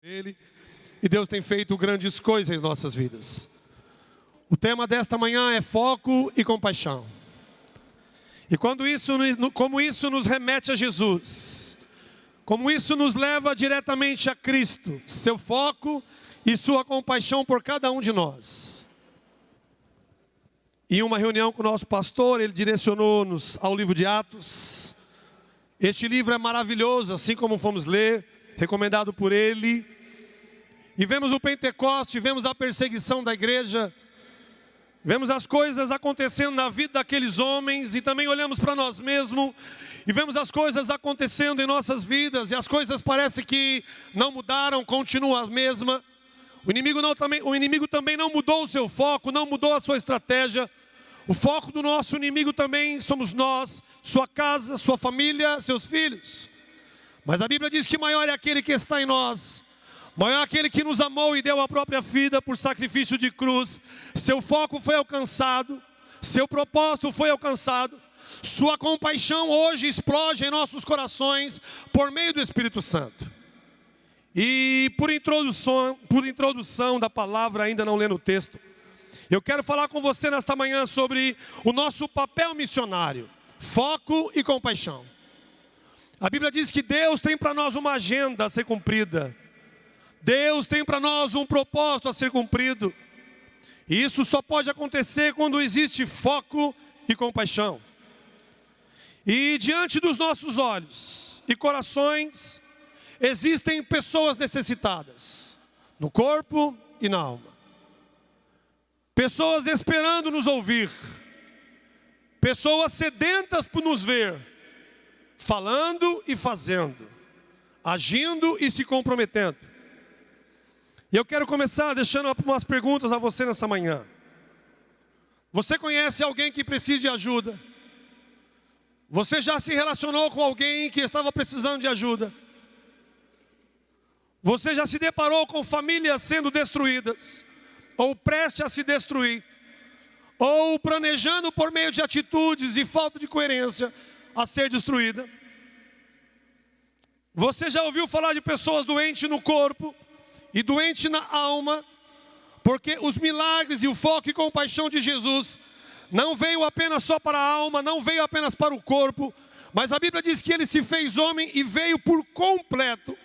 Ele, e Deus tem feito grandes coisas em nossas vidas. O tema desta manhã é foco e compaixão. E como isso nos remete a Jesus, como isso nos leva diretamente a Cristo, seu foco e sua compaixão por cada um de nós. Em uma reunião com o nosso pastor, ele direcionou-nos ao livro de Atos. Este livro é maravilhoso, assim como fomos ler, recomendado por ele. E vemos o Pentecoste, vemos a perseguição da igreja, vemos as coisas acontecendo na vida daqueles homens, e também olhamos para nós mesmos, e vemos as coisas acontecendo em nossas vidas, e as coisas parece que não mudaram, continuam as mesmas. O inimigo também não mudou o seu foco, não mudou a sua estratégia. O foco do nosso inimigo também somos nós, sua casa, sua família, seus filhos. Mas a Bíblia diz que maior é aquele que está em nós, maior é aquele que nos amou e deu a própria vida por sacrifício de cruz. Seu foco foi alcançado, seu propósito foi alcançado. Sua compaixão hoje explode em nossos corações por meio do Espírito Santo. E por introdução da palavra, ainda não lendo o texto, eu quero falar com você nesta manhã sobre o nosso papel missionário, foco e compaixão. A Bíblia diz que Deus tem para nós uma agenda a ser cumprida. Deus tem para nós um propósito a ser cumprido. E isso só pode acontecer quando existe foco e compaixão. E diante dos nossos olhos e corações, existem pessoas necessitadas, no corpo e na alma. Pessoas esperando nos ouvir. Pessoas sedentas por nos ver, falando e fazendo, agindo e se comprometendo. E eu quero começar deixando umas perguntas a você nessa manhã. Você conhece alguém que precisa de ajuda? Você já se relacionou com alguém que estava precisando de ajuda? Você já se deparou com famílias sendo destruídas, ou prestes a se destruir, ou planejando por meio de atitudes e falta de coerência a ser destruída? Você já ouviu falar de pessoas doentes no corpo e doentes na alma, porque os milagres e o foco e compaixão de Jesus não veio apenas só para a alma, não veio apenas para o corpo, mas a Bíblia diz que Ele se fez homem e veio por completo,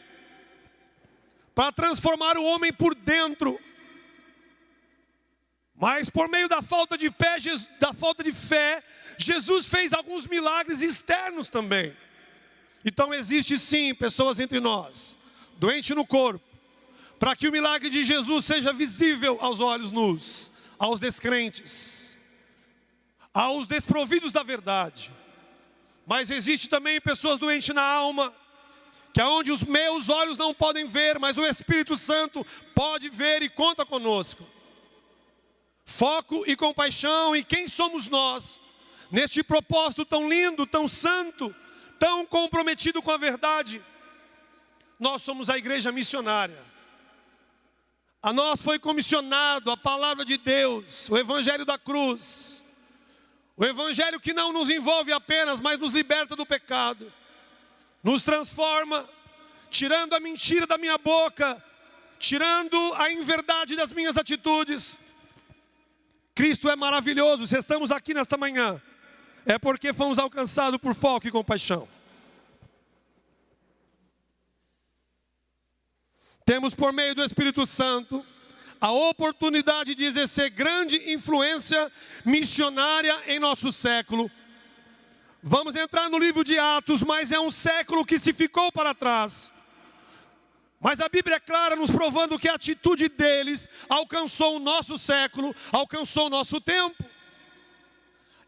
para transformar o homem por dentro. Mas por meio da falta de fé, Jesus fez alguns milagres externos também. Então existe sim pessoas entre nós, doentes no corpo, para que o milagre de Jesus seja visível aos olhos nus, aos descrentes, aos desprovidos da verdade. Mas existe também pessoas doentes na alma, que é onde os meus olhos não podem ver, mas o Espírito Santo pode ver e conta conosco. Foco e compaixão, e quem somos nós, neste propósito tão lindo, tão santo, tão comprometido com a verdade? Nós somos a igreja missionária. A nós foi comissionado a palavra de Deus, o Evangelho da cruz. O Evangelho que não nos envolve apenas, mas nos liberta do pecado. Nos transforma, tirando a mentira da minha boca, tirando a inverdade das minhas atitudes. Cristo é maravilhoso. Se estamos aqui nesta manhã, é porque fomos alcançados por foco e compaixão. Temos por meio do Espírito Santo a oportunidade de exercer grande influência missionária em nosso século. Vamos entrar no livro de Atos, mas é um século que se ficou para trás. Mas a Bíblia é clara nos provando que a atitude deles alcançou o nosso século, alcançou o nosso tempo.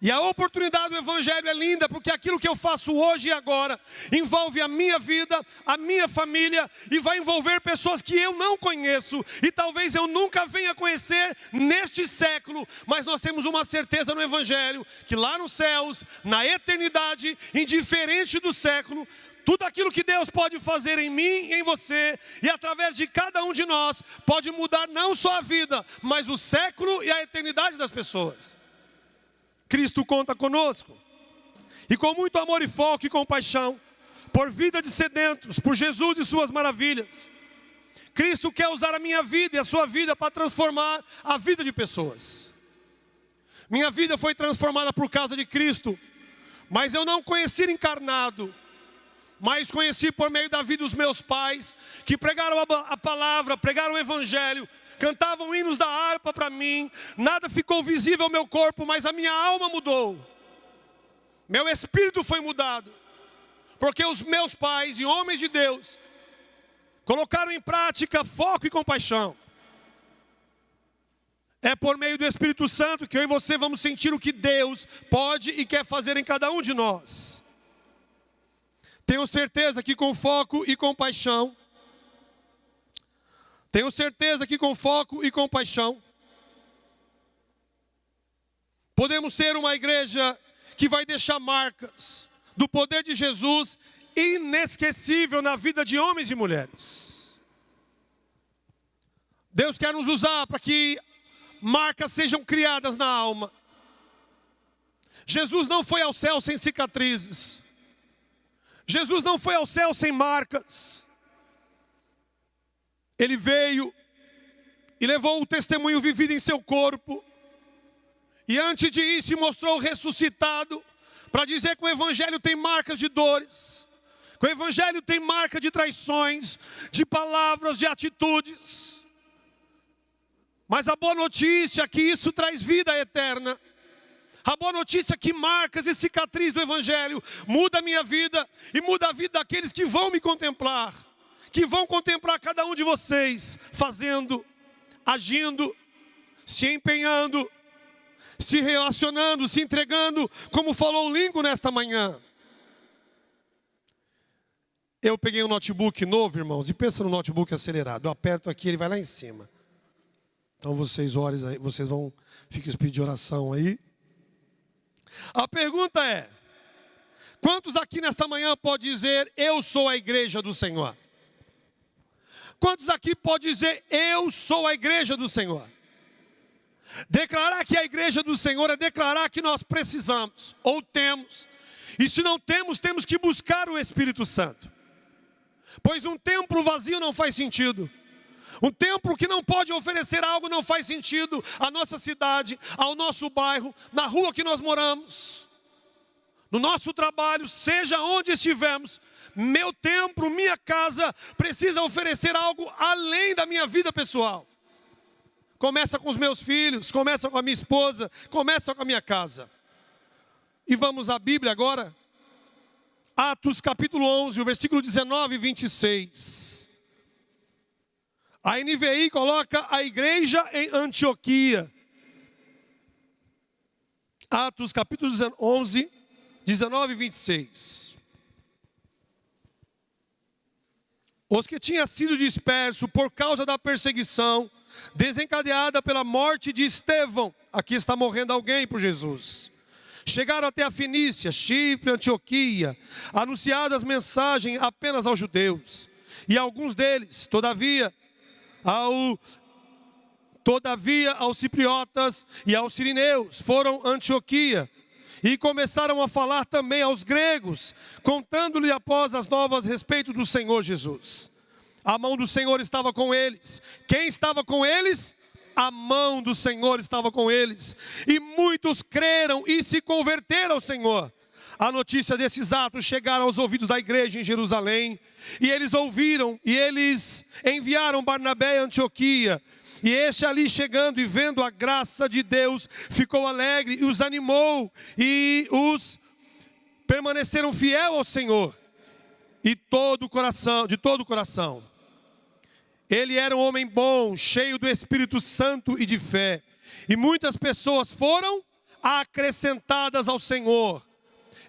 E a oportunidade do Evangelho é linda, porque aquilo que eu faço hoje e agora envolve a minha vida, a minha família, e vai envolver pessoas que eu não conheço, e talvez eu nunca venha conhecer neste século. Mas nós temos uma certeza no Evangelho, que lá nos céus, na eternidade, indiferente do século, tudo aquilo que Deus pode fazer em mim e em você, e através de cada um de nós, pode mudar não só a vida, mas o século e a eternidade das pessoas. Cristo conta conosco. E com muito amor e foco e compaixão, por vida de sedentos, por Jesus e suas maravilhas, Cristo quer usar a minha vida e a sua vida para transformar a vida de pessoas. Minha vida foi transformada por causa de Cristo, mas eu não conheci encarnado, mas conheci por meio da vida dos meus pais, que pregaram a palavra, pregaram o evangelho, cantavam hinos da harpa para mim. Nada ficou visível ao meu corpo, mas a minha alma mudou. Meu espírito foi mudado, porque os meus pais e homens de Deus colocaram em prática foco e compaixão. É por meio do Espírito Santo que eu e você vamos sentir o que Deus pode e quer fazer em cada um de nós. Tenho certeza que com foco e compaixão, podemos ser uma igreja que vai deixar marcas do poder de Jesus inesquecível na vida de homens e mulheres. Deus quer nos usar para que marcas sejam criadas na alma. Jesus não foi ao céu sem cicatrizes. Jesus não foi ao céu sem marcas. Ele veio e levou o testemunho vivido em seu corpo. E antes de ir se mostrou ressuscitado para dizer que o evangelho tem marcas de dores. Que o evangelho tem marca de traições, de palavras, de atitudes. Mas a boa notícia é que isso traz vida eterna. A boa notícia é que marcas e cicatrizes do evangelho muda a minha vida e muda a vida daqueles que vão me contemplar. Que vão contemplar cada um de vocês, fazendo, agindo, se empenhando, se relacionando, se entregando, como falou o Lincoln nesta manhã. Eu peguei um notebook novo, irmãos, e pensa no notebook acelerado. Eu aperto aqui, ele vai lá em cima. Então vocês orem aí, vocês vão, fiquem os pedidos de oração aí. A pergunta é: quantos aqui nesta manhã podem dizer, eu sou a igreja do Senhor? Quantos aqui podem dizer, eu sou a igreja do Senhor? Declarar que a igreja do Senhor é declarar que nós precisamos, ou temos. E se não temos, temos que buscar o Espírito Santo. Pois um templo vazio não faz sentido. Um templo que não pode oferecer algo não faz sentido à nossa cidade, ao nosso bairro, na rua que nós moramos, no nosso trabalho, seja onde estivermos. Meu templo, minha casa precisa oferecer algo além da minha vida pessoal. Começa com os meus filhos, começa com a minha esposa, começa com a minha casa. E vamos à Bíblia agora. Atos capítulo 11, o versículo 19 e 26. A NVI coloca a igreja em Antioquia. Atos capítulo 11, 19 e 26. Os que tinham sido dispersos por causa da perseguição desencadeada pela morte de Estevão. Aqui está morrendo alguém por Jesus. Chegaram até a Fenícia, Chipre, Antioquia, anunciadas mensagens apenas aos judeus. E alguns deles, todavia, aos cipriotas e aos sirineus, foram a Antioquia. E começaram a falar também aos gregos, contando-lhe após as novas a respeito do Senhor Jesus. A mão do Senhor estava com eles. Quem estava com eles? A mão do Senhor estava com eles. E muitos creram e se converteram ao Senhor. A notícia desses atos chegaram aos ouvidos da igreja em Jerusalém. E eles ouviram, e eles enviaram Barnabé a Antioquia. E este ali chegando e vendo a graça de Deus, ficou alegre e os animou. E os permaneceram fiel ao Senhor. E de todo o coração. Ele era um homem bom, cheio do Espírito Santo e de fé. E muitas pessoas foram acrescentadas ao Senhor.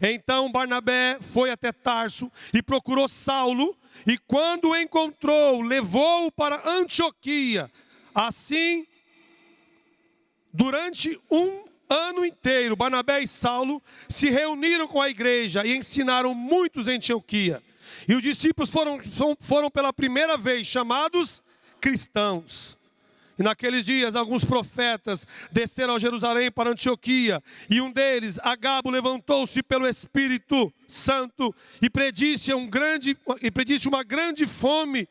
Então Barnabé foi até Tarso e procurou Saulo. E quando o encontrou, levou-o para Antioquia. Assim, durante um ano inteiro, Barnabé e Saulo se reuniram com a igreja e ensinaram muitos em Antioquia. E os discípulos foram pela primeira vez chamados cristãos. E naqueles dias alguns profetas desceram a Jerusalém para Antioquia. E um deles, Agabo, levantou-se pelo Espírito Santo e predisse uma grande fome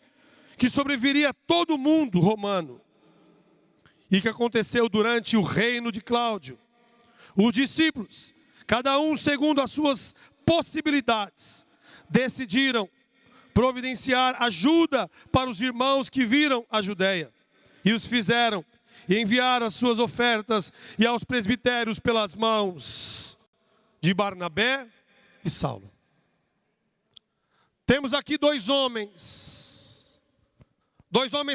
que sobreviria a todo mundo romano e que aconteceu durante o reino de Cláudio. Os discípulos, cada um segundo as suas possibilidades, decidiram providenciar ajuda para os irmãos que viram a Judéia. E os fizeram, e enviaram as suas ofertas e aos presbitérios pelas mãos de Barnabé e Saulo. Temos aqui dois homens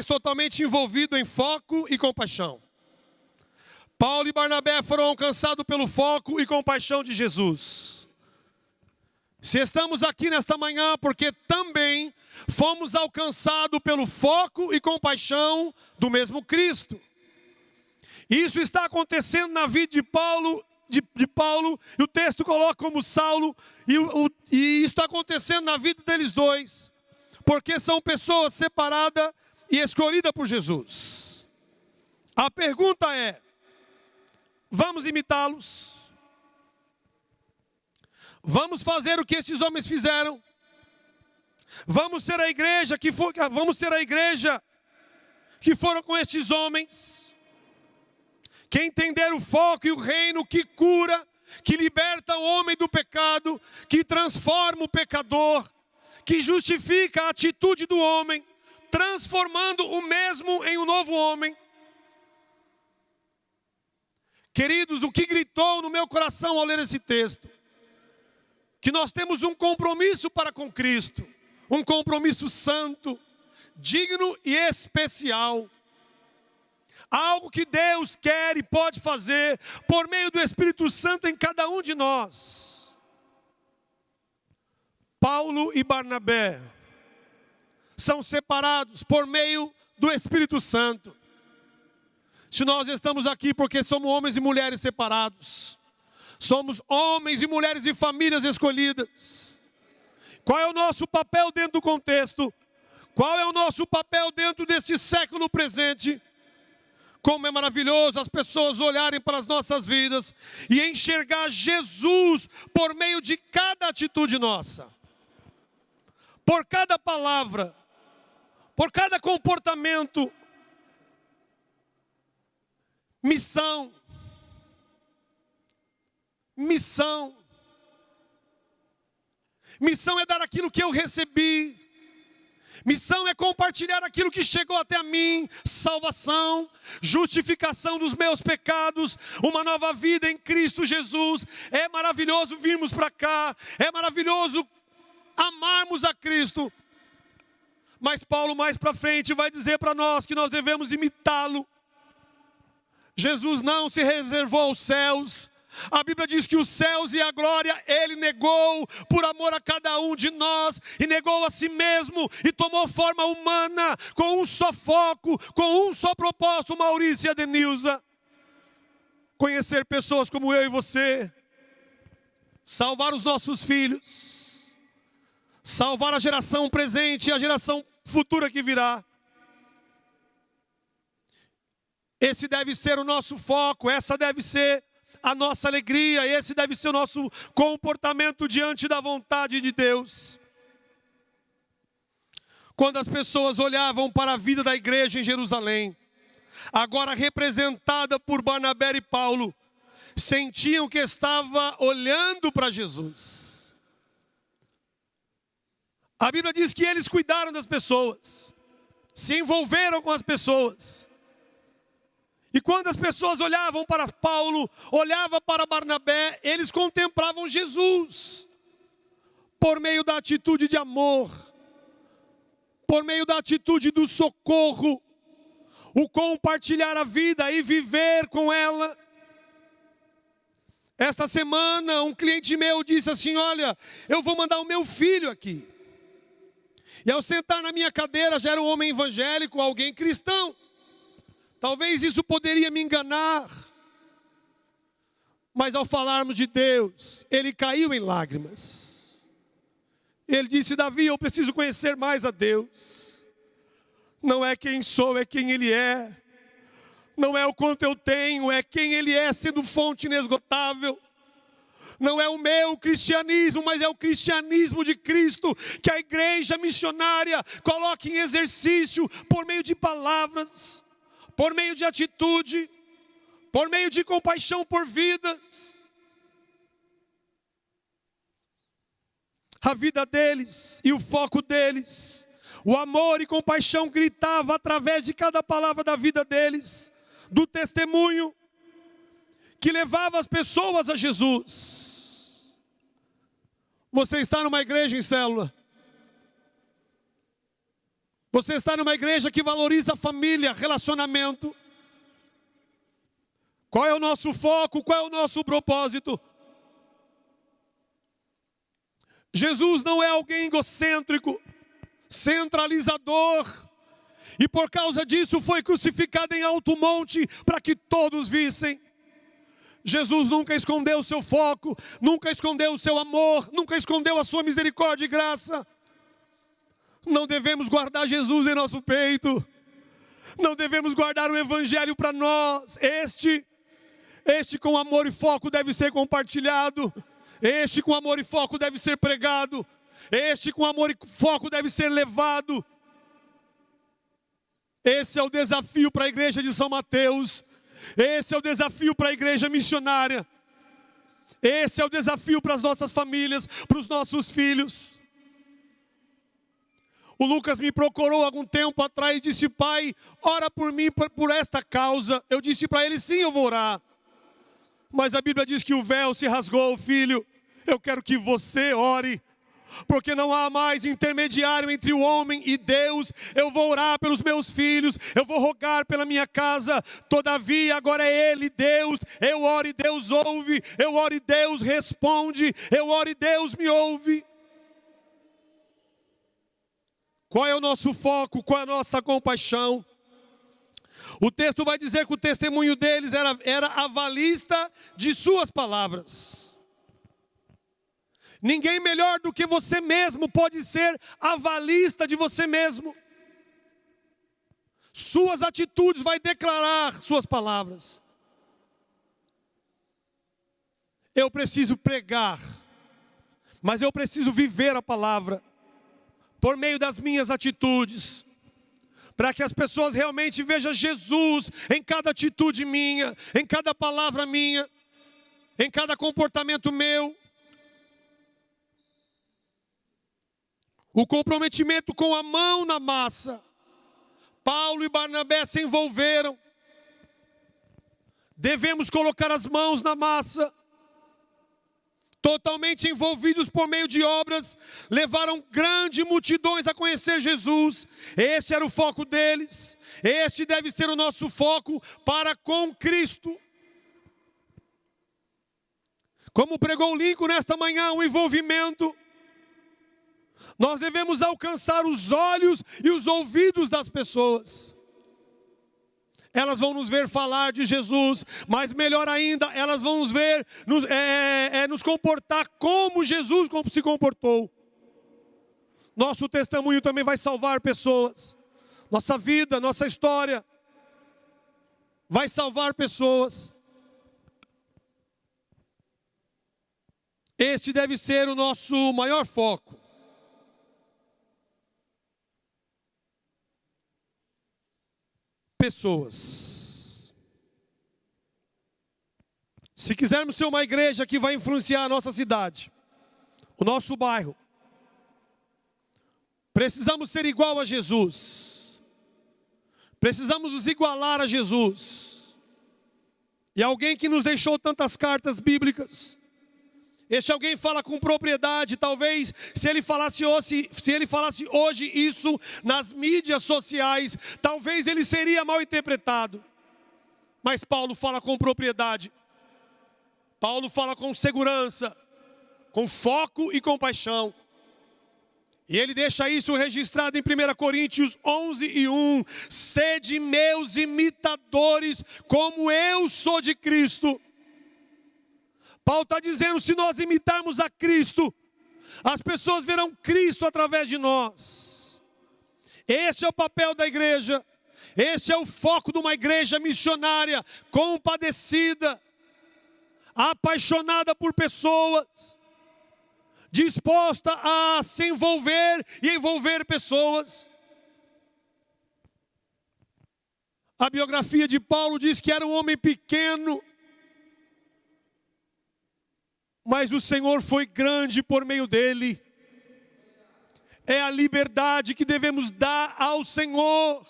totalmente envolvidos em foco e compaixão. Paulo e Barnabé foram alcançados pelo foco e compaixão de Jesus. Se estamos aqui nesta manhã, porque também fomos alcançados pelo foco e compaixão do mesmo Cristo. Isso está acontecendo na vida de Paulo, e o texto coloca como Saulo, e isso está acontecendo na vida deles dois, porque são pessoas separadas e escolhidas por Jesus. A pergunta é: vamos imitá-los? Vamos fazer o que esses homens fizeram? Vamos ser a igreja que foram com estes homens? Que entenderam o foco e o reino que cura, que liberta o homem do pecado, que transforma o pecador, que justifica a atitude do homem, transformando o mesmo em um novo homem. Queridos, o que gritou no meu coração ao ler esse texto? Que nós temos um compromisso para com Cristo, um compromisso santo, digno e especial. Algo que Deus quer e pode fazer por meio do Espírito Santo em cada um de nós. Paulo e Barnabé são separados por meio do Espírito Santo. Se nós estamos aqui porque somos homens e mulheres separados, somos homens e mulheres e famílias escolhidas. Qual é o nosso papel dentro do contexto? Qual é o nosso papel dentro desse século presente? Como é maravilhoso as pessoas olharem para as nossas vidas e enxergar Jesus por meio de cada atitude nossa, por cada palavra, por cada comportamento. Missão. Missão é dar aquilo que eu recebi. Missão é compartilhar aquilo que chegou até mim, salvação, justificação dos meus pecados, uma nova vida em Cristo Jesus. É maravilhoso virmos para cá, é maravilhoso amarmos a Cristo. Mas Paulo mais para frente vai dizer para nós que nós devemos imitá-lo. Jesus não se reservou aos céus. A Bíblia diz que os céus e a glória Ele negou por amor a cada um de nós, e negou a si mesmo, e tomou forma humana, com um só foco, com um só propósito, Maurício e Adenilza. Conhecer pessoas como eu e você, salvar os nossos filhos, salvar a geração presente e a geração futura que virá. Esse deve ser o nosso foco, essa deve ser a nossa alegria, esse deve ser o nosso comportamento diante da vontade de Deus. Quando as pessoas olhavam para a vida da igreja em Jerusalém, agora representada por Barnabé e Paulo, sentiam que estava olhando para Jesus. A Bíblia diz que eles cuidaram das pessoas, se envolveram com as pessoas. E quando as pessoas olhavam para Paulo, olhavam para Barnabé, eles contemplavam Jesus, por meio da atitude de amor, por meio da atitude do socorro, o compartilhar a vida e viver com ela. Esta semana um cliente meu disse assim: olha, eu vou mandar o meu filho aqui. E ao sentar na minha cadeira já era um homem evangélico, alguém cristão. Talvez isso poderia me enganar, mas ao falarmos de Deus, ele caiu em lágrimas. Ele disse: Davi, eu preciso conhecer mais a Deus. Não é quem sou, é quem Ele é. Não é o quanto eu tenho, é quem Ele é, sendo fonte inesgotável. Não é o meu cristianismo, mas é o cristianismo de Cristo, que a igreja missionária coloca em exercício por meio de palavras, por meio de atitude, por meio de compaixão por vidas. A vida deles e o foco deles, o amor e compaixão gritava através de cada palavra da vida deles, do testemunho que levava as pessoas a Jesus. Você está numa igreja em célula? Você está numa igreja que valoriza a família, relacionamento? Qual é o nosso foco? Qual é o nosso propósito? Jesus não é alguém egocêntrico, centralizador, e por causa disso foi crucificado em alto monte para que todos vissem. Jesus nunca escondeu o seu foco, nunca escondeu o seu amor, nunca escondeu a sua misericórdia e graça. Não devemos guardar Jesus em nosso peito, não devemos guardar o evangelho para nós. Este com amor e foco deve ser compartilhado, este com amor e foco deve ser pregado, este com amor e foco deve ser levado. Esse é o desafio para a igreja de São Mateus. Esse é o desafio para a igreja missionária. Esse é o desafio para as nossas famílias, para os nossos filhos. O Lucas me procurou algum tempo atrás e disse: pai, ora por mim por esta causa. Eu disse para ele: sim, eu vou orar. Mas a Bíblia diz que o véu se rasgou, filho. Eu quero que você ore, porque não há mais intermediário entre o homem e Deus. Eu vou orar pelos meus filhos, eu vou rogar pela minha casa, todavia agora é Ele, Deus. Eu oro e Deus ouve, eu oro e Deus responde, eu oro e Deus me ouve. Qual é o nosso foco? Qual é a nossa compaixão? O texto vai dizer que o testemunho deles era avalista de suas palavras. Ninguém melhor do que você mesmo pode ser avalista de você mesmo. Suas atitudes vai declarar suas palavras. Eu preciso pregar, mas eu preciso viver a palavra por meio das minhas atitudes, para que as pessoas realmente vejam Jesus em cada atitude minha, em cada palavra minha, em cada comportamento meu. O comprometimento com a mão na massa. Paulo e Barnabé se envolveram. Devemos colocar as mãos na massa. Totalmente envolvidos por meio de obras, levaram grandes multidões a conhecer Jesus. Esse era o foco deles. Este deve ser o nosso foco para com Cristo. Como pregou Lincoln nesta manhã, o envolvimento. Nós devemos alcançar os olhos e os ouvidos das pessoas. Elas vão nos ver falar de Jesus, mas melhor ainda, elas vão nos ver, nos comportar como Jesus se comportou. Nosso testemunho também vai salvar pessoas. Nossa vida, nossa história vai salvar pessoas. Este deve ser o nosso maior foco. Pessoas. Se quisermos ser uma igreja que vai influenciar a nossa cidade, o nosso bairro, precisamos ser igual a Jesus. Precisamos nos igualar a Jesus. E alguém que nos deixou tantas cartas bíblicas, este alguém fala com propriedade. Talvez se ele falasse hoje isso nas mídias sociais, talvez ele seria mal interpretado. Mas Paulo fala com propriedade. Paulo fala com segurança, com foco e compaixão. E ele deixa isso registrado em 1 Coríntios 11:1. Sede meus imitadores, como eu sou de Cristo. Paulo está dizendo, se nós imitarmos a Cristo, as pessoas verão Cristo através de nós. Este é o papel da igreja. Este é o foco de uma igreja missionária, compadecida. apaixonada por pessoas, disposta a se envolver e envolver pessoas. A biografia de Paulo diz que era um homem pequeno, mas o Senhor foi grande por meio dele. É a liberdade que devemos dar ao Senhor.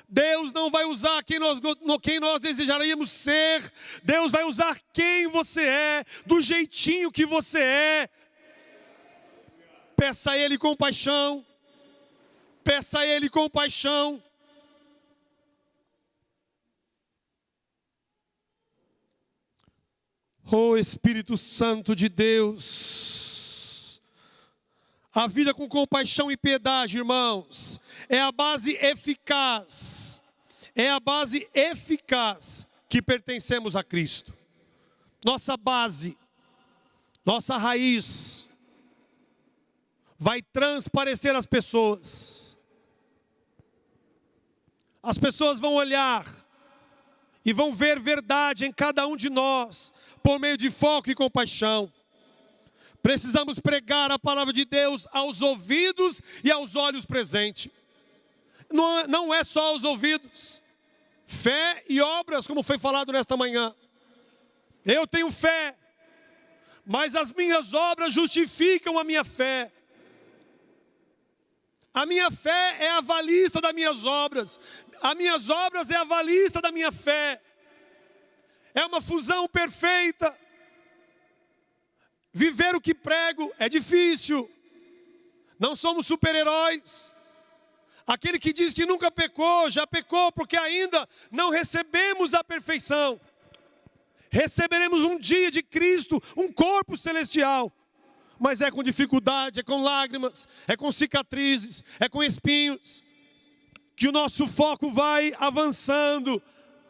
Deus não vai usar quem nós desejaríamos ser. Deus vai usar quem você é, do jeitinho que você é. Peça a Ele compaixão. Peça a Ele compaixão. Oh Espírito Santo de Deus. A vida com compaixão e piedade, irmãos, é a base eficaz. É a base eficaz que pertencemos a Cristo. Nossa base, nossa raiz, vai transparecer às pessoas. As pessoas vão olhar e vão ver verdade em cada um de nós, por meio de foco e compaixão. Precisamos pregar a palavra de Deus aos ouvidos e aos olhos presentes. Não é só aos ouvidos. Fé e obras, como foi falado nesta manhã. Eu tenho fé, mas as minhas obras justificam a minha fé. A minha fé é avalista das minhas obras. As minhas obras é avalista da minha fé. É uma fusão perfeita. Viver o que prego é difícil. Não somos super-heróis. Aquele que diz que nunca pecou, já pecou, porque ainda não recebemos a perfeição. Receberemos um dia de Cristo, um corpo celestial. Mas é com dificuldade, é com lágrimas, é com cicatrizes, é com espinhos, que o nosso foco vai avançando,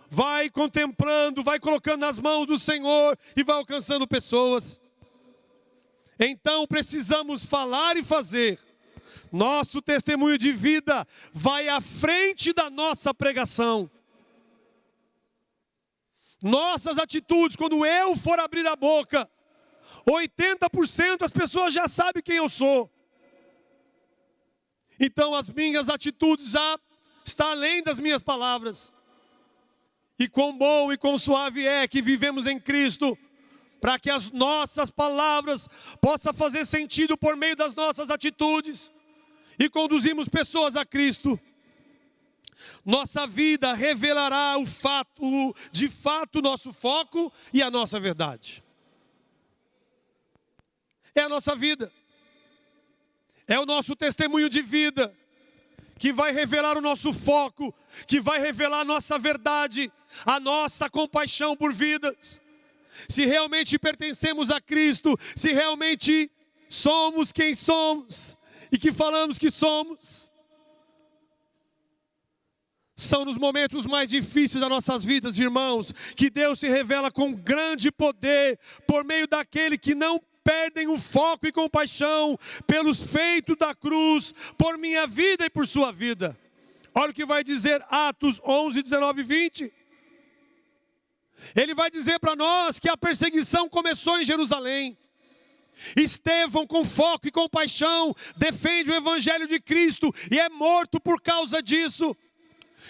vai contemplando, vai colocando nas mãos do Senhor e vai alcançando pessoas. Então precisamos falar e fazer. Nosso testemunho de vida vai à frente da nossa pregação. Nossas atitudes, quando eu for abrir a boca, 80% das pessoas já sabem quem eu sou. Então as minhas atitudes já estão além das minhas palavras. E quão bom e quão suave é que vivemos em Cristo, para que as nossas palavras possam fazer sentido por meio das nossas atitudes e conduzimos pessoas a Cristo. Nossa vida revelará de fato, nosso foco e a nossa verdade. É a nossa vida, é o nosso testemunho de vida, que vai revelar o nosso foco, que vai revelar a nossa verdade, a nossa compaixão por vidas. Se realmente pertencemos a Cristo, se realmente somos quem somos e que falamos que somos. São nos momentos mais difíceis das nossas vidas, irmãos, que Deus se revela com grande poder por meio daquele que não perdem o foco e compaixão pelos feitos da cruz, por minha vida e por sua vida. Olha o que vai dizer Atos 11, 19 e 20. Ele vai dizer para nós que a perseguição começou em Jerusalém. Estevão, com foco e compaixão, defende o evangelho de Cristo e é morto por causa disso.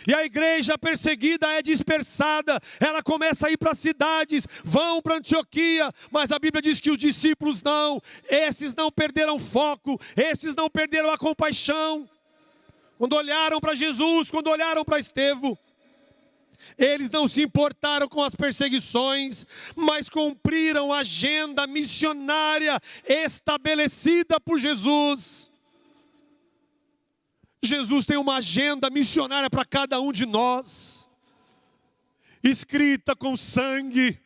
E a igreja perseguida é dispersada, ela começa a ir para cidades, vão para Antioquia, mas a Bíblia diz que os discípulos não, esses não perderam foco, esses não perderam a compaixão. Quando olharam para Jesus, quando olharam para Estevão, eles não se importaram com as perseguições, mas cumpriram a agenda missionária estabelecida por Jesus. Jesus tem uma agenda missionária para cada um de nós, escrita com sangue.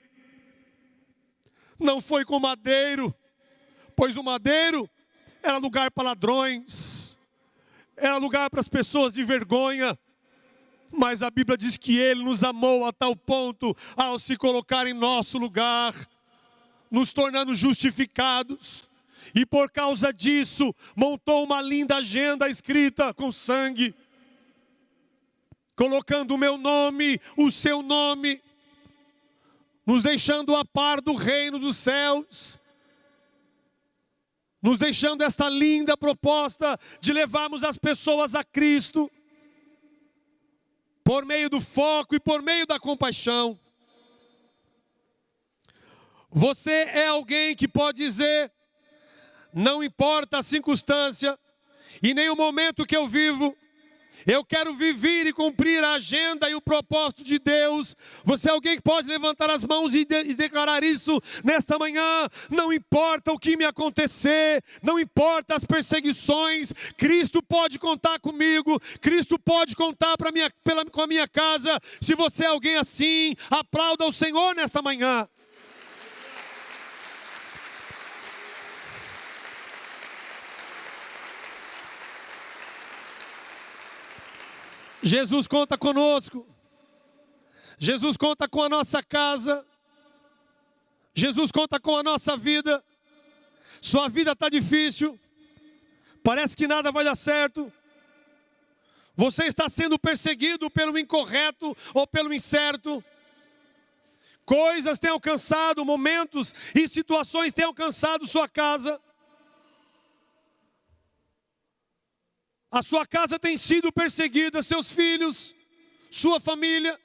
Não foi com madeiro, pois o madeiro era lugar para ladrões, era lugar para as pessoas de vergonha. Mas a Bíblia diz que Ele nos amou a tal ponto, ao se colocar em nosso lugar, nos tornando justificados. E por causa disso, montou uma linda agenda escrita com sangue, colocando o meu nome, o seu nome, nos deixando a par do reino dos céus, nos deixando esta linda proposta de levarmos as pessoas a Cristo, por meio do foco e por meio da compaixão. Você é alguém que pode dizer, não importa a circunstância e nem o momento que eu vivo, eu quero viver e cumprir a agenda e o propósito de Deus. Você é alguém que pode levantar as mãos e declarar isso nesta manhã. Não importa o que me acontecer, não importa as perseguições, Cristo pode contar comigo, Cristo pode contar com a minha casa. Se você é alguém assim, aplauda o Senhor nesta manhã. Jesus conta conosco, Jesus conta com a nossa casa, Jesus conta com a nossa vida. Sua vida está difícil, parece que nada vai dar certo, você está sendo perseguido pelo incorreto ou pelo incerto, coisas têm alcançado, momentos e situações têm alcançado sua casa. A sua casa tem sido perseguida, seus filhos, sua família.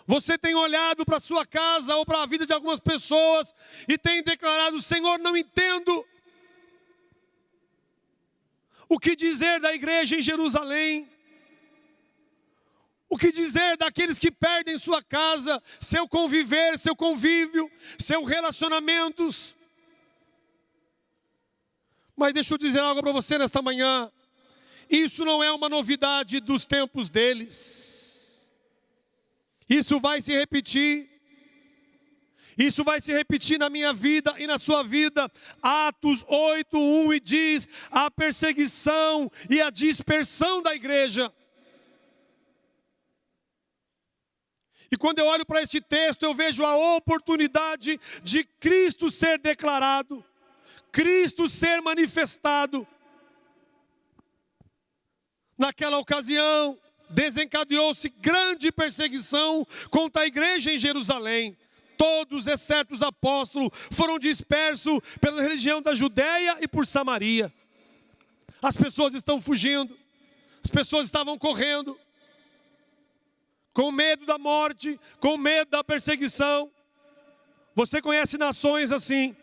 Você tem olhado para a sua casa ou para a vida de algumas pessoas e tem declarado, Senhor, não entendo o que dizer da igreja em Jerusalém. O que dizer daqueles que perdem sua casa, seu conviver, seu convívio, seus relacionamentos. Mas deixa eu dizer algo para você nesta manhã. Isso não é uma novidade dos tempos deles. Isso vai se repetir. Isso vai se repetir na minha vida e na sua vida. Atos 8:1 e diz a perseguição e a dispersão da igreja. E quando eu olho para esse texto, eu vejo a oportunidade de Cristo ser declarado. Cristo ser manifestado. Naquela ocasião, desencadeou-se grande perseguição contra a igreja em Jerusalém. Todos, exceto os apóstolos, foram dispersos pela religião da Judéia e por Samaria. As pessoas estão fugindo, as pessoas estavam correndo, com medo da morte, com medo da perseguição. Você conhece nações assim.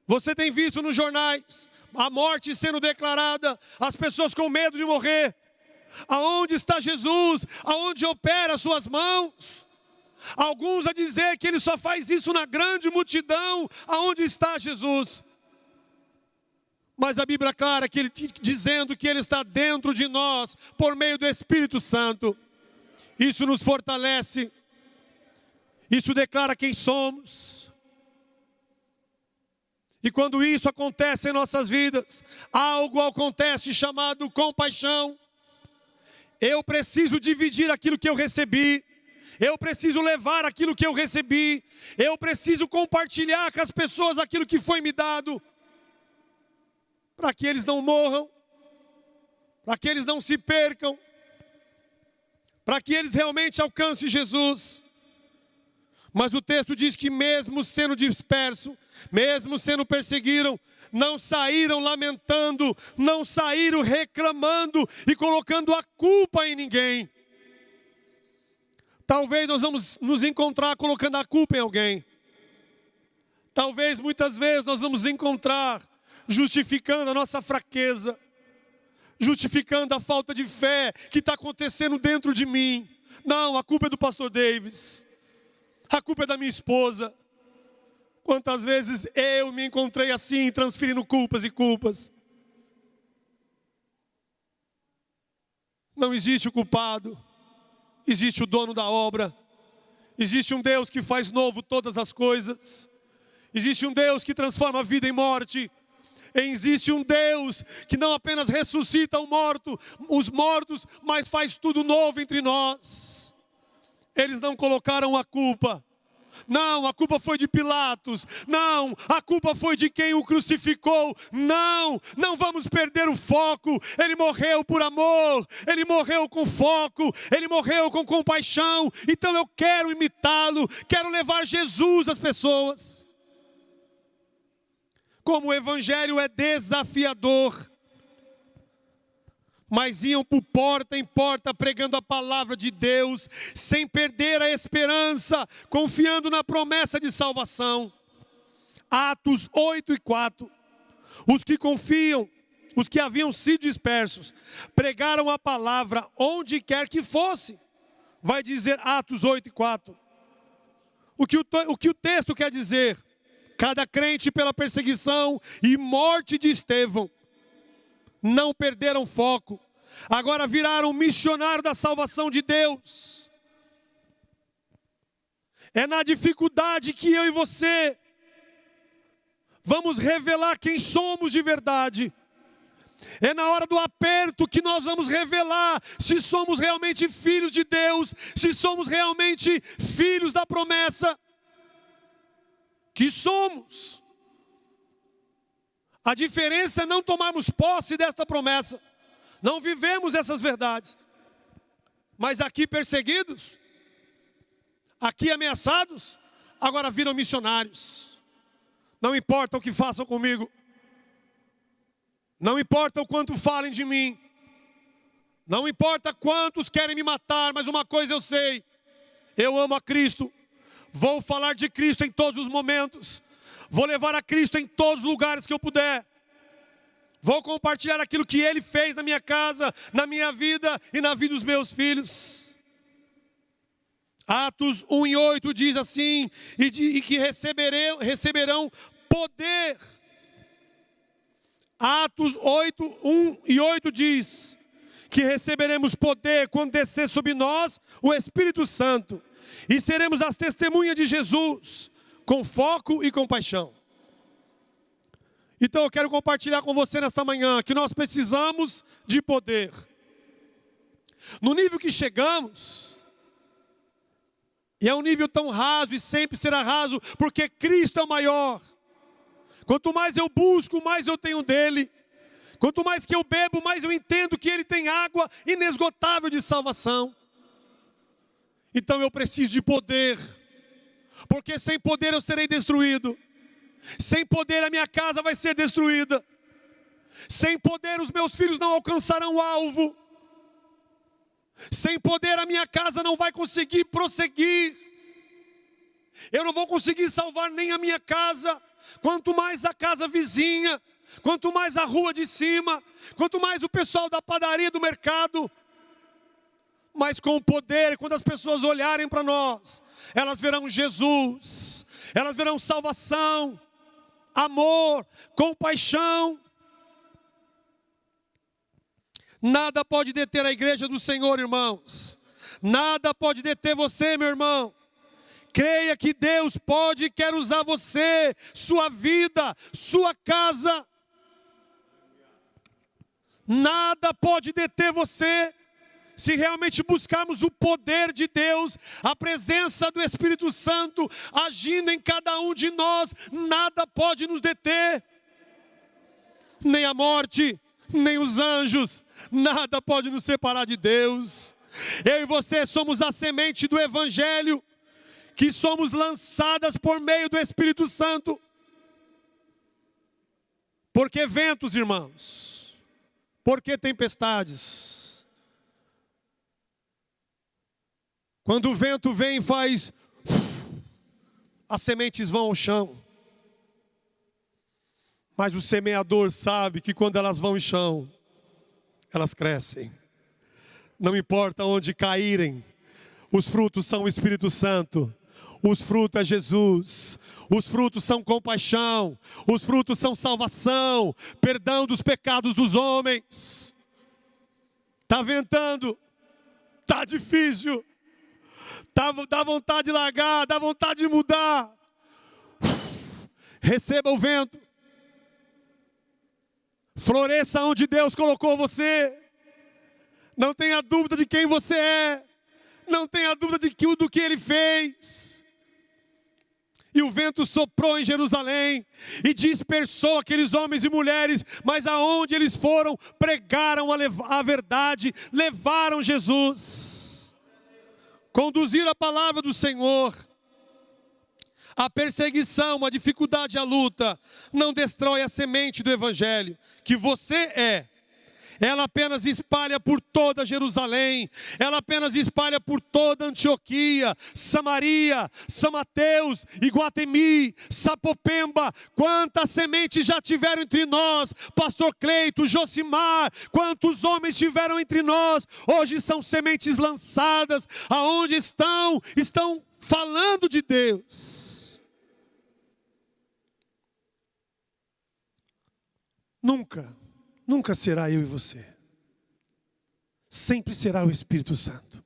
Você tem visto nos jornais a morte sendo declarada, as pessoas com medo de morrer. Aonde está Jesus? Aonde opera as suas mãos? Alguns a dizer que ele só faz isso na grande multidão. Aonde está Jesus? Mas a Bíblia é clara que ele, dizendo que ele está dentro de nós por meio do Espírito Santo. Isso nos fortalece. Isso declara quem somos. E quando isso acontece em nossas vidas, algo acontece chamado compaixão. Eu preciso dividir aquilo que eu recebi. Eu preciso levar aquilo que eu recebi. Eu preciso compartilhar com as pessoas aquilo que foi me dado. Para que eles não morram. Para que eles não se percam. Para que eles realmente alcancem Jesus. Mas o texto diz que mesmo sendo dispersos, mesmo sendo perseguidos, não saíram lamentando, não saíram reclamando e colocando a culpa em ninguém. Talvez nós vamos nos encontrar colocando a culpa em alguém. Talvez muitas vezes nós vamos encontrar justificando a nossa fraqueza, justificando a falta de fé que está acontecendo dentro de mim. Não, a culpa é do pastor Davis. A culpa é da minha esposa. Quantas vezes eu me encontrei assim, transferindo culpas e culpas. Não existe o culpado. Existe o dono da obra. Existe um Deus que faz novo todas as coisas. Existe um Deus que transforma a vida em morte. Existe um Deus que não apenas ressuscita os mortos, mas faz tudo novo entre nós. Eles não colocaram a culpa Não, a culpa foi de Pilatos. Não, a culpa foi de quem o crucificou. Não, não vamos perder o foco. Ele morreu por amor, ele morreu com foco, ele morreu com compaixão. Então eu quero imitá-lo, quero levar Jesus às pessoas. Como o evangelho é desafiador, mas iam por porta em porta pregando a palavra de Deus, sem perder a esperança, confiando na promessa de salvação. Atos 8:4. Os que confiam, os que haviam sido dispersos, pregaram a palavra onde quer que fosse. Vai dizer Atos 8:4. O que o texto quer dizer? Cada crente, pela perseguição e morte de Estevão, não perderam foco. Agora viraram missionário da salvação de Deus. É na dificuldade que eu e você vamos revelar quem somos de verdade. É na hora do aperto que nós vamos revelar se somos realmente filhos de Deus, se somos realmente filhos da promessa que somos. A diferença é não tomarmos posse desta promessa. Não vivemos essas verdades. Mas aqui perseguidos, aqui ameaçados, agora viram missionários. Não importa o que façam comigo. Não importa o quanto falem de mim. Não importa quantos querem me matar, mas uma coisa eu sei. Eu amo a Cristo. Vou falar de Cristo em todos os momentos. Vou levar a Cristo em todos os lugares que eu puder. Vou compartilhar aquilo que Ele fez na minha casa, na minha vida e na vida dos meus filhos. Atos 1:8 diz assim, e que receberão poder. Atos 1:8 diz que receberemos poder quando descer sobre nós o Espírito Santo. E seremos as testemunhas de Jesus, com foco e compaixão. Então eu quero compartilhar com você nesta manhã que nós precisamos de poder. No nível que chegamos, e é um nível tão raso e sempre será raso, porque Cristo é o maior. Quanto mais eu busco, mais eu tenho dele. Quanto mais que eu bebo, mais eu entendo que ele tem água inesgotável de salvação. Então eu preciso de poder, porque sem poder eu serei destruído. Sem poder a minha casa vai ser destruída. Sem poder os meus filhos não alcançarão o alvo. Sem poder a minha casa não vai conseguir prosseguir. Eu não vou conseguir salvar nem a minha casa. Quanto mais a casa vizinha, quanto mais a rua de cima, quanto mais o pessoal da padaria, do mercado. Mas com o poder, quando as pessoas olharem para nós, elas verão Jesus, elas verão salvação, amor, compaixão. Nada pode deter a igreja do Senhor, irmãos. Nada pode deter você, meu irmão. Creia que Deus pode e quer usar você, sua vida, sua casa. Nada pode deter você. Se realmente buscarmos o poder de Deus, a presença do Espírito Santo agindo em cada um de nós, nada pode nos deter. Nem a morte, nem os anjos, nada pode nos separar de Deus. Eu e você somos a semente do Evangelho, que somos lançadas por meio do Espírito Santo. Por que ventos, irmãos? Por que tempestades? Quando o vento vem e faz, as sementes vão ao chão. Mas o semeador sabe que quando elas vão ao chão, elas crescem. Não importa onde caírem, os frutos são o Espírito Santo. Os frutos é Jesus. Os frutos são compaixão. Os frutos são salvação, perdão dos pecados dos homens. Está ventando, está difícil. Dá vontade de largar, dá vontade de mudar. Receba o vento. Floresça onde Deus colocou você. Não tenha dúvida de quem você é. Não tenha dúvida do que Ele fez. E o vento soprou em Jerusalém e dispersou aqueles homens e mulheres, mas aonde eles foram, pregaram a verdade, levaram Jesus, conduziram a palavra do Senhor. A perseguição, a dificuldade, a luta não destrói a semente do evangelho que você é. Ela apenas espalha por toda Jerusalém, ela apenas espalha por toda Antioquia, Samaria, São Mateus, Iguatemi, Sapopemba. Quantas sementes já tiveram entre nós, pastor Cleito, Josimar, quantos homens tiveram entre nós, hoje são sementes lançadas, aonde estão falando de Deus. Nunca será eu e você. Sempre será o Espírito Santo.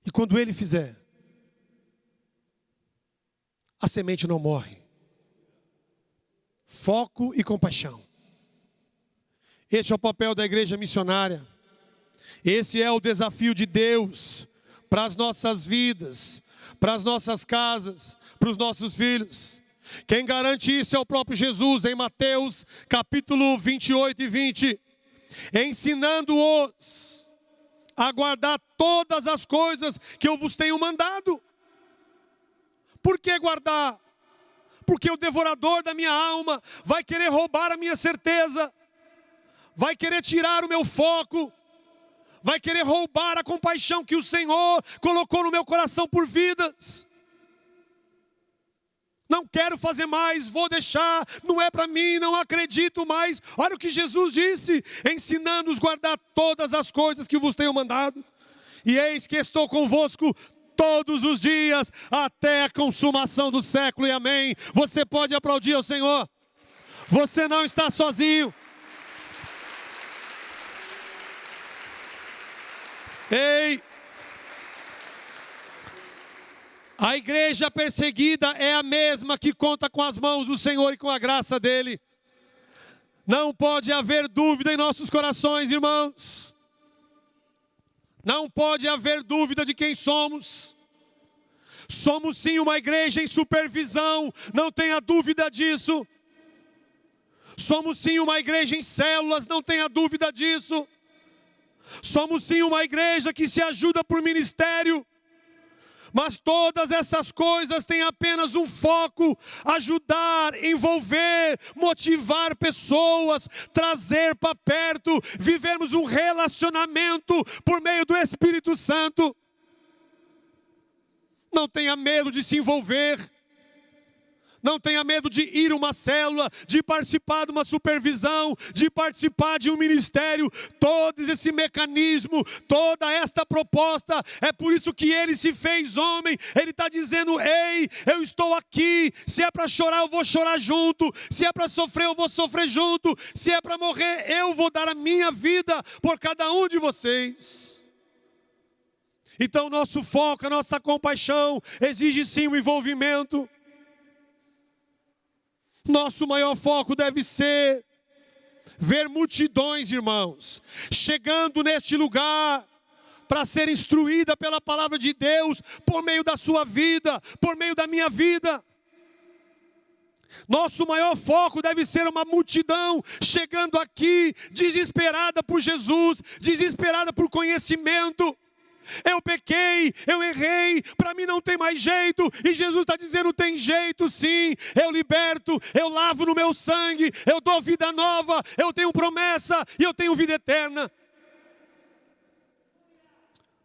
E quando Ele fizer, a semente não morre. Foco e compaixão. Este é o papel da igreja missionária. Esse é o desafio de Deus para as nossas vidas, para as nossas casas, para os nossos filhos. Quem garante isso é o próprio Jesus, em Mateus capítulo 28 e 20. Ensinando-os a guardar todas as coisas que eu vos tenho mandado. Por que guardar? Porque o devorador da minha alma vai querer roubar a minha certeza, vai querer tirar o meu foco, vai querer roubar a compaixão que o Senhor colocou no meu coração por vidas. Não quero fazer mais, vou deixar, não é para mim, não acredito mais. Olha o que Jesus disse, ensinando-os a guardar todas as coisas que vos tenho mandado. E eis que estou convosco todos os dias, até a consumação do século, e amém. Você pode aplaudir ao Senhor. Você não está sozinho. Ei! A igreja perseguida é a mesma que conta com as mãos do Senhor e com a graça dEle. Não pode haver dúvida em nossos corações, irmãos. Não pode haver dúvida de quem somos. Somos sim uma igreja em supervisão, não tenha dúvida disso. Somos sim uma igreja em células, não tenha dúvida disso. Somos sim uma igreja que se ajuda por ministério. Mas todas essas coisas têm apenas um foco: ajudar, envolver, motivar pessoas, trazer para perto, vivermos um relacionamento por meio do Espírito Santo. Não tenha medo de se envolver. Não tenha medo de ir a uma célula, de participar de uma supervisão, de participar de um ministério. Todo esse mecanismo, toda esta proposta, é por isso que Ele se fez homem. Ele está dizendo: ei, eu estou aqui. Se é para chorar, eu vou chorar junto. Se é para sofrer, eu vou sofrer junto. Se é para morrer, eu vou dar a minha vida por cada um de vocês. Então nosso foco, a nossa compaixão exige sim um envolvimento. Nosso maior foco deve ser ver multidões, irmãos, chegando neste lugar para ser instruída pela palavra de Deus, por meio da sua vida, por meio da minha vida. Nosso maior foco deve ser uma multidão chegando aqui, desesperada por Jesus, desesperada por conhecimento. Eu pequei, eu errei, para mim não tem mais jeito. E Jesus está dizendo: tem jeito sim. Eu liberto, eu lavo no meu sangue, eu dou vida nova, eu tenho promessa e eu tenho vida eterna.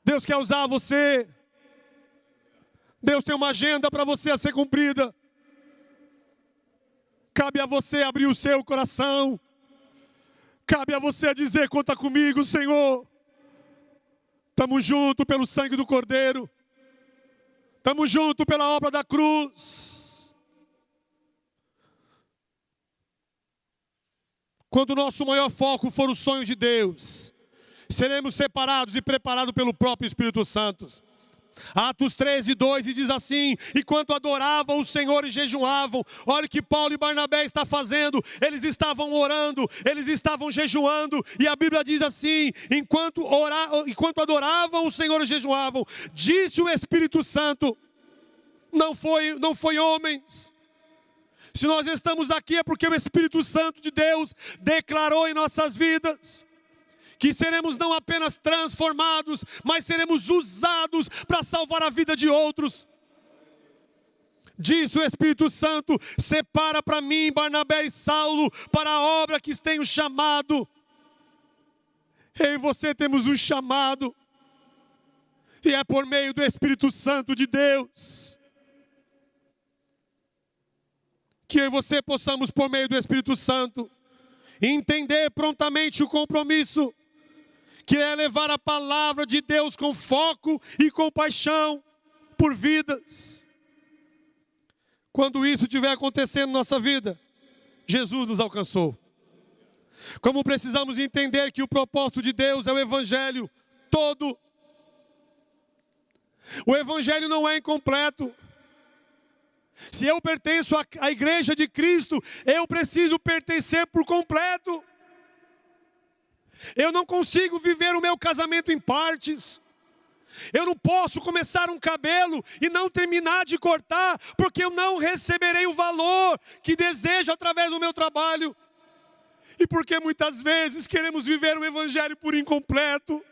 Deus quer usar você. Deus tem uma agenda para você a ser cumprida. Cabe a você abrir o seu coração. Cabe a você dizer: conta comigo, Senhor. Estamos juntos pelo sangue do Cordeiro. Estamos juntos pela obra da cruz. Quando o nosso maior foco for os sonhos de Deus, seremos separados e preparados pelo próprio Espírito Santo. Atos 13:2 diz assim: enquanto adoravam o Senhor e jejuavam. Olha o que Paulo e Barnabé estão fazendo. Eles estavam orando, eles estavam jejuando. E a Bíblia diz assim: enquanto adoravam o Senhor e jejuavam, disse o Espírito Santo: não foi homens. Se nós estamos aqui é porque o Espírito Santo de Deus declarou em nossas vidas que seremos não apenas transformados, mas seremos usados para salvar a vida de outros. Diz o Espírito Santo: separa para mim Barnabé e Saulo para a obra que tenho chamado. Eu e você temos um chamado, e é por meio do Espírito Santo de Deus. Que eu e você possamos, por meio do Espírito Santo, entender prontamente o compromisso, que é levar a palavra de Deus com foco e compaixão por vidas. Quando isso estiver acontecendo na nossa vida, Jesus nos alcançou. Como precisamos entender que o propósito de Deus é o Evangelho todo. O Evangelho não é incompleto. Se eu pertenço à igreja de Cristo, eu preciso pertencer por completo. Eu não consigo viver o meu casamento em partes. Eu não posso começar um cabelo e não terminar de cortar, porque eu não receberei o valor que desejo através do meu trabalho. E porque muitas vezes queremos viver o Evangelho por incompleto.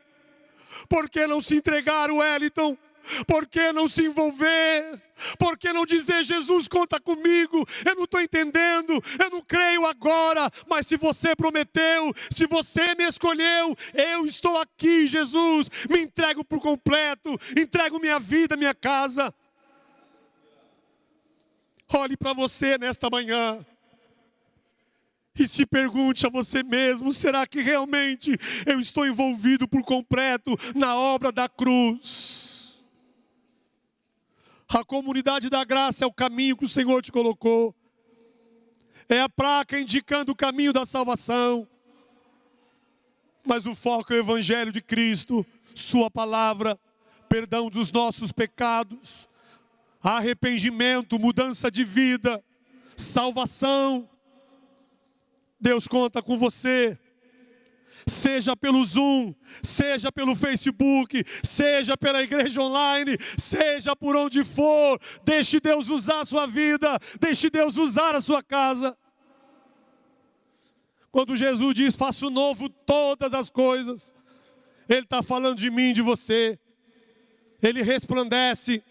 Por que não se entregar, Wellington? Por que não se envolver? Por que não dizer: Jesus, conta comigo? Eu não estou entendendo, eu não creio agora, mas se você prometeu, se você me escolheu, eu estou aqui, Jesus, me entrego por completo, entrego minha vida, minha casa. Olhe para você nesta manhã e se pergunte a você mesmo: será que realmente eu estou envolvido por completo na obra da cruz? A comunidade da graça é o caminho que o Senhor te colocou. É a placa indicando o caminho da salvação. Mas o foco é o Evangelho de Cristo, sua palavra, perdão dos nossos pecados, arrependimento, mudança de vida, salvação. Deus conta com você. Seja pelo Zoom, seja pelo Facebook, seja pela igreja online, seja por onde for, deixe Deus usar a sua vida, deixe Deus usar a sua casa. Quando Jesus diz: faço novo todas as coisas, Ele está falando de mim, de você. Ele resplandece,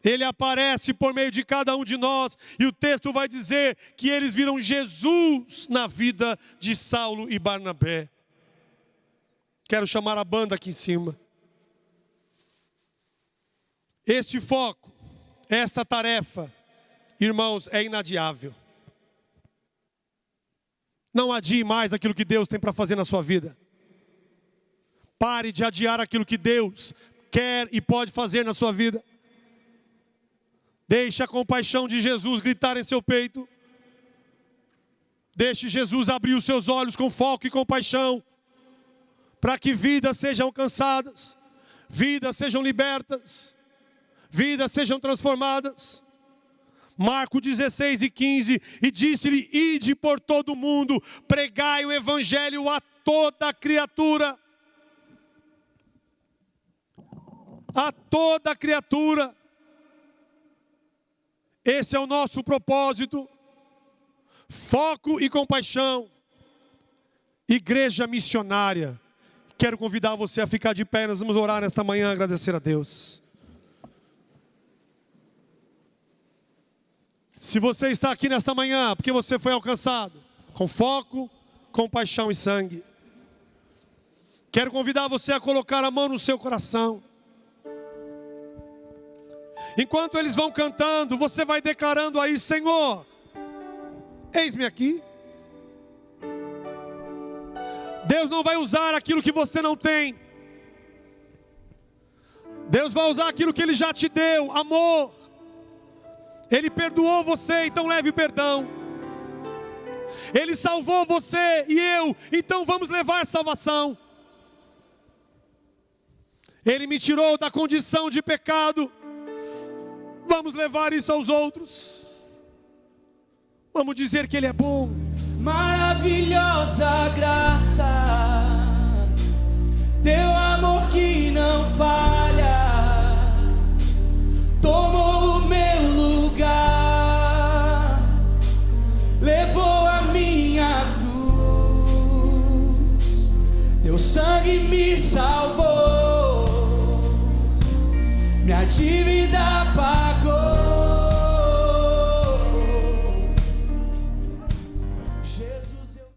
Ele aparece por meio de cada um de nós, e o texto vai dizer que eles viram Jesus na vida de Saulo e Barnabé. Quero chamar a banda aqui em cima. Este foco, esta tarefa, irmãos, é inadiável. Não adie mais aquilo que Deus tem para fazer na sua vida. Pare de adiar aquilo que Deus quer e pode fazer na sua vida. Deixe a compaixão de Jesus gritar em seu peito. Deixe Jesus abrir os seus olhos com foco e compaixão, para que vidas sejam alcançadas, vidas sejam libertas, vidas sejam transformadas. Marcos 16:15, e disse-lhe: ide por todo o mundo, pregai o Evangelho a toda criatura. A toda criatura. Esse é o nosso propósito. Foco e compaixão. Igreja missionária. Quero convidar você a ficar de pé. Nós vamos orar nesta manhã, agradecer a Deus. Se você está aqui nesta manhã, porque você foi alcançado com foco, compaixão e sangue, quero convidar você a colocar a mão no seu coração. Enquanto eles vão cantando, você vai declarando aí: Senhor, eis-me aqui. Deus não vai usar aquilo que você não tem. Deus vai usar aquilo que Ele já te deu, amor. Ele perdoou você, então leve perdão. Ele salvou você e eu, então vamos levar salvação. Ele me tirou da condição de pecado. Vamos levar isso aos outros. Vamos dizer que Ele é bom. Maravilhosa graça, teu amor que não falha, tomou sangue me salvou, minha dívida pagou.